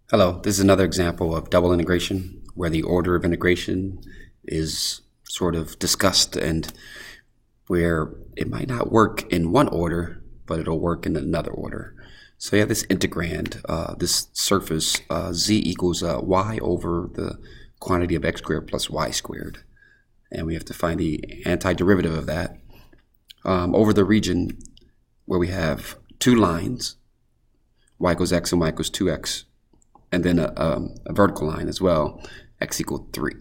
Hello, this is another example of double integration where the order of integration is sort of discussed and where it might not work in one order, but it'll work in another order. So you have this integrand, this surface z equals y over the quantity of x squared plus y squared. And we have to find the antiderivative of that over the region where we have two lines, y equals x and y equals 2x. And then a vertical line as well, x equals 3.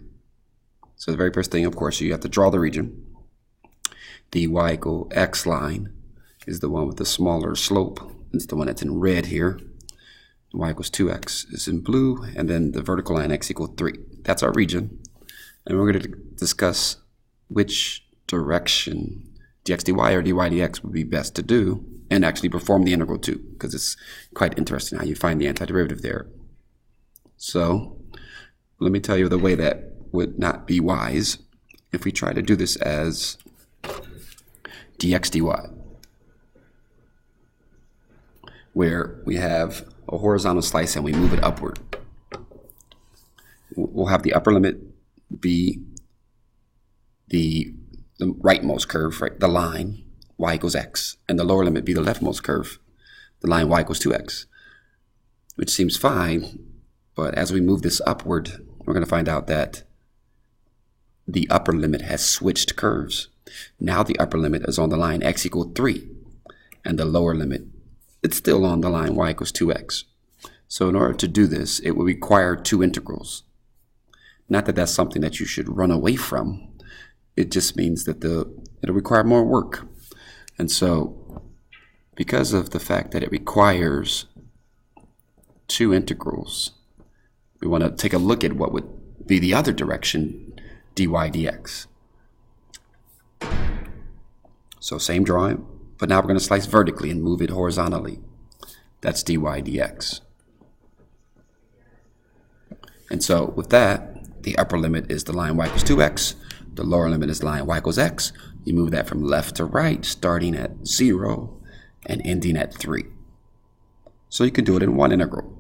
So the very first thing, of course, you have to draw the region. The y equal x line is the one with the smaller slope. It's the one that's in red here. Y equals 2x is in blue, and then the vertical line x equals 3. That's our region. And we're going to discuss which direction dxdy or dydx would be best to do and actually perform the integral too, because it's quite interesting how you find the antiderivative there. So let me tell you the way that would not be wise if we try to do this as dxdy, where we have a horizontal slice and we move it upward. We'll have the upper limit be the rightmost curve, right? The line y equals x, and the lower limit be the leftmost curve, the line y equals 2x, which seems fine. But as we move this upward, we're going to find out that the upper limit has switched curves. Now the upper limit is on the line x equals 3, and the lower limit, it's still on the line y equals 2x. So in order to do this, it will require two integrals. Not that that's something that you should run away from. It just means that it'll require more work. And so because of the fact that it requires two integrals, we want to take a look at what would be the other direction, dy dx. So same drawing, but now we're going to slice vertically and move it horizontally. That's dy dx. And so with that, the upper limit is the line y equals 2x. The lower limit is the line y equals x. You move that from left to right, starting at 0 and ending at 3. So you can do it in one integral.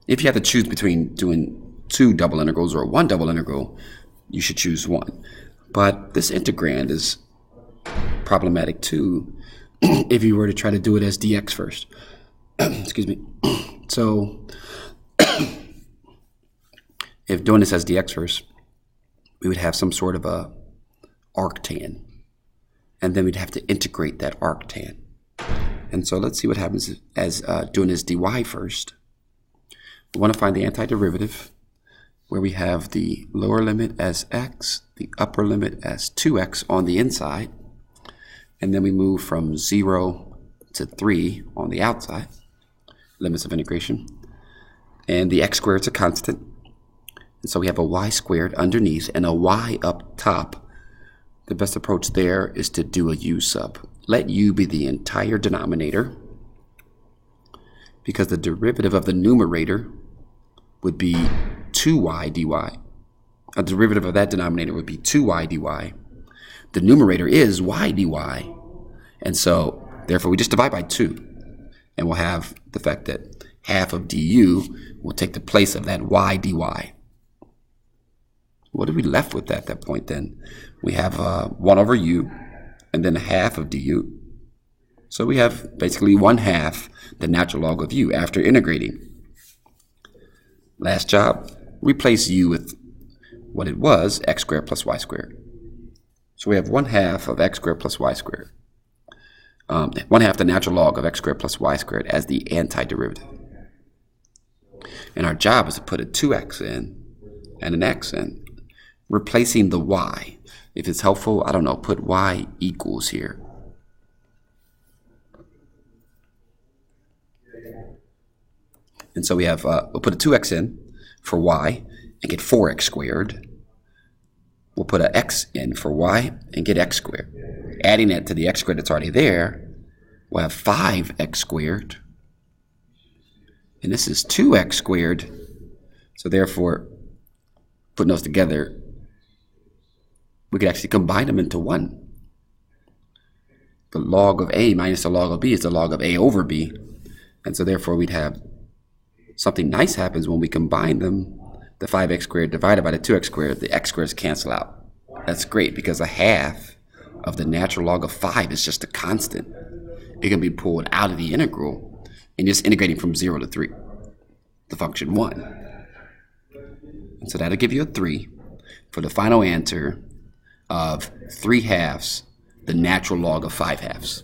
If you have to choose between doing two double integrals or one double integral, you should choose one. But this integrand is problematic too if you were to try to do it as dx first. Excuse me. So if doing this as dx first, we would have some sort of a arctan, and then we'd have to integrate that arctan. And so let's see what happens as doing this dy first. We want to find the antiderivative, where we have the lower limit as x, the upper limit as 2x on the inside, and then we move from 0 to 3 on the outside, limits of integration, and the x squared is a constant, and so we have a y squared underneath and a y up top. The best approach there is to do a u sub. Let u be the entire denominator, because the derivative of the numerator would be 2y dy. A derivative of that denominator would be 2y dy. The numerator is y dy. And so, therefore, we just divide by 2. And we'll have the fact that half of du will take the place of that y dy. What are we left with at that point then? We have 1 over u, and then half of du. So we have basically 1/2 the natural log of u after integrating. Last job, replace u with what it was, x squared plus y squared. So we have 1/2 of x squared plus y squared. 1/2 the natural log of x squared plus y squared as the antiderivative. And our job is to put a 2x in and an x in, replacing the y. If it's helpful, I don't know, put y equals here. And so we have, we'll put a 2x in for y and get 4x squared. We'll put an x in for y and get x squared. Adding it to the x squared that's already there, we'll have 5x squared. And this is 2x squared. So therefore, putting those together, we could actually combine them into 1. The log of a minus the log of b is the log of a over b. And so therefore we'd have something nice happens when we combine them. The 5x squared divided by the 2x squared, the x squareds cancel out. That's great because a half of the natural log of 5 is just a constant. It can be pulled out of the integral and just integrating from 0 to 3, the function 1. And so that'll give you a 3 for the final answer of 3 halves, the natural log of 5 halves.